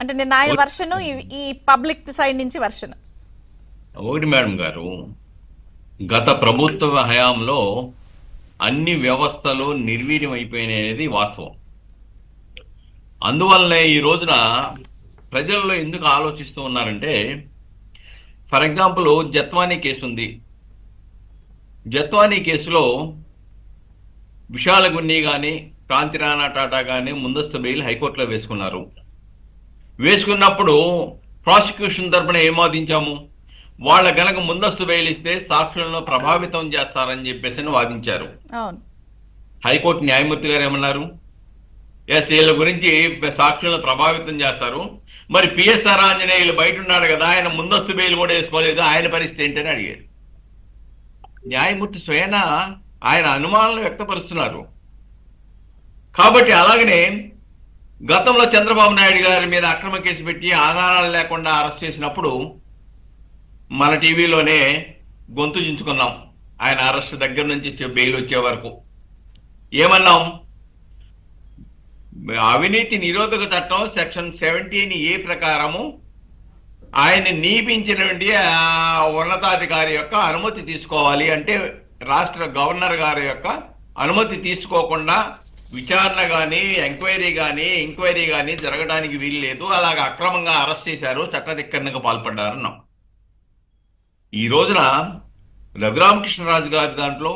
అంటే నేను ఆయన వర్షన్ ఈ పబ్లిక్ సైడ్ నుంచి వర్షన్. ఒకటి మేడం గారు, గత ప్రభుత్వ హయాంలో అన్ని వ్యవస్థలు నిర్వీర్యం అయిపోయినాయి అనేది వాస్తవం. అందువల్లనే ఈ రోజున ప్రజల్లో ఎందుకు ఆలోచిస్తూ ఉన్నారంటే, ఫర్ ఎగ్జాంపుల్ జత్వానీ కేసు ఉంది. జత్వానీ కేసులో విశాల గున్ని కానీ కాంతిరాణా టాటా కానీ ముందస్తు బెయిల్ హైకోర్టులో వేసుకున్నారు. వేసుకున్నప్పుడు ప్రాసిక్యూషన్ తరపున ఏం వాదించాము, వాళ్ళ గనక ముందస్తు బెయిల్ ఇస్తే సాక్షులను ప్రభావితం చేస్తారని చెప్పేసి వాదించారు. హైకోర్టు న్యాయమూర్తి గారు ఏమన్నారు, ఎస్ వీళ్ళ గురించి సాక్షులను ప్రభావితం చేస్తారు, మరి పిఎస్ఆర్ ఆంజనేయులు బయట ఉన్నాడు కదా, ఆయన ముందస్తు బెయిల్ కూడా వేసుకోలేదు, ఆయన పరిస్థితి ఏంటని అడిగారు. న్యాయమూర్తి స్వయాన ఆయన అనుమానాలు వ్యక్తపరుస్తున్నారు. కాబట్టి అలాగనే గతంలో చంద్రబాబు నాయుడు గారి మీద అక్రమ కేసు పెట్టి ఆధారాలు లేకుండా అరెస్ట్ చేసినప్పుడు మన టీవీలోనే గొంతు చించుకున్నాం. ఆయన అరెస్ట్ దగ్గర నుంచి బెయిల్ వచ్చే వరకు ఏమన్నాం, అవినీతి నిరోధక చట్టం సెక్షన్ 17A ప్రకారము ఆయన నియమించినటువంటి ఉన్నతాధికారి యొక్క అనుమతి తీసుకోవాలి, అంటే రాష్ట్ర గవర్నర్ గారి యొక్క అనుమతి తీసుకోకుండా విచారణ కానీ ఎంక్వైరీ కానీ జరగడానికి వీలు లేదు, అలాగ అక్రమంగా అరెస్ట్ చేశారు, చట్టధిక్కరణకు పాల్పడ్డారన్నాం. ఈ రోజున రఘురామకృష్ణరాజు గారి దాంట్లో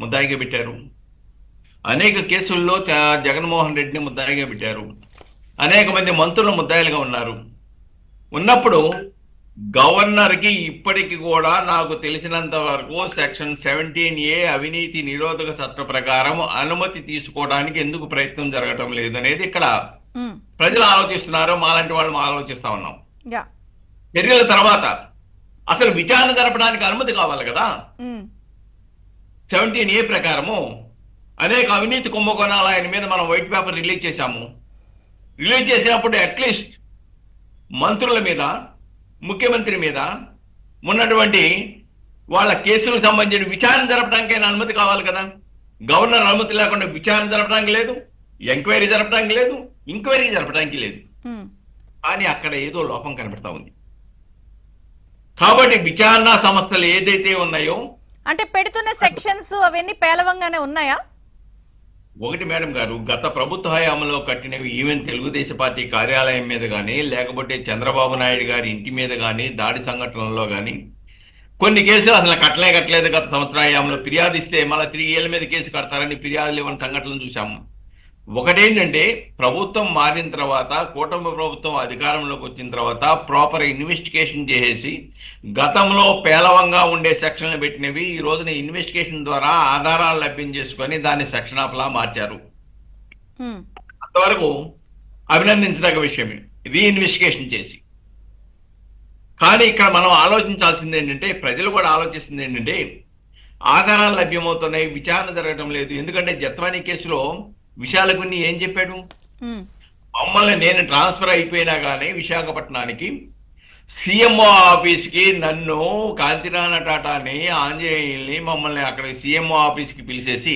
ముద్దాయిగా పెట్టారు, అనేక కేసుల్లో జగన్మోహన్ రెడ్డిని ముద్దాయిగా పెట్టారు, అనేక మంది మంత్రులు ముద్దాయిలుగా ఉన్నప్పుడు గవర్నర్కి ఇప్పటికి కూడా నాకు తెలిసినంత వరకు సెక్షన్ 17A అవినీతి నిరోధక చట్టం ప్రకారం అనుమతి తీసుకోవడానికి ఎందుకు ప్రయత్నం జరగటం లేదు అనేది ఇక్కడ ప్రజలు ఆలోచిస్తున్నారు, మాలాంటి వాళ్ళు ఆలోచిస్తా ఉన్నాం. చర్యల తర్వాత అసలు విచారణ జరపడానికి అనుమతి కావాలి కదా. 17A ప్రకారము అనేక అవినీతి కుంభకోణాలు ఆయన మీద మనం వైట్ పేపర్ రిలీజ్ చేశాము. రిలీజ్ చేసినప్పుడు అట్లీస్ట్ మంత్రుల మీద, ముఖ్యమంత్రి మీద ఉన్నటువంటి వాళ్ళ కేసులకు సంబంధించిన విచారణ జరపడానికైనా అనుమతి కావాలి కదా. గవర్నర్ అనుమతి లేకుండా విచారణ జరపడానికి లేదు, ఎంక్వైరీ జరపడానికి లేదు, ఇంక్వైరీ జరపడానికి లేదు. కానీ అక్కడ ఏదో లోపం కనబడతా ఉంది. కాబట్టి విచారణ సంస్థలు ఏదైతే ఉన్నాయో, అంటే పెడుతున్న సెక్షన్స్ అవన్నీ పేలవంగానే ఉన్నాయా? ఒకటి మేడం గారు, గత ప్రభుత్వ హయాంలో కట్టినవి ఈవెన్ తెలుగుదేశం పార్టీ కార్యాలయం మీద కానీ, లేకపోతే చంద్రబాబు నాయుడు గారి ఇంటి మీద కానీ, దాడి సంఘటనల్లో కానీ కొన్ని కేసులు అసలు కట్టలేదు. గత సంవత్సర హయాంలో ఫిర్యాదు ఇస్తే మళ్ళీ తిరిగి ఏళ్ళ మీద కేసు కడతారని ఫిర్యాదులు ఇవ్వని సంఘటనలు చూసాము. ఒకటేంటంటే, ప్రభుత్వం మారిన తర్వాత, కూటమి ప్రభుత్వం అధికారంలోకి వచ్చిన తర్వాత ప్రాపర్ ఇన్వెస్టిగేషన్ చేసేసి గతంలో పేలవంగా ఉండే సెక్షన్లు పెట్టినవి ఈ రోజున ఇన్వెస్టిగేషన్ ద్వారా ఆధారాలు లభ్యం దాన్ని సెక్షన్ ఆఫ్ లా మార్చారు. అంతవరకు అభినందించదగ్గ విషయమే రీఇన్వెస్టిగేషన్ చేసి. కానీ ఇక్కడ మనం ఆలోచించాల్సింది ఏంటంటే, ప్రజలు కూడా ఆలోచిస్తుంది ఏంటంటే, ఆధారాలు లభ్యమవుతున్నాయి, విచారణ జరగడం లేదు. ఎందుకంటే జత్వానీ కేసులో విశాల గున్ని ఏం చెప్పాడు, మమ్మల్ని నేను ట్రాన్స్ఫర్ అయిపోయినా కానీ విశాఖపట్నానికి సీఎంఓ ఆఫీస్కి నన్ను, కాంతిరాణా టాటాని, ఆంజనేయుల్ని మమ్మల్ని అక్కడ సీఎంఓ ఆఫీస్కి పిలిచేసి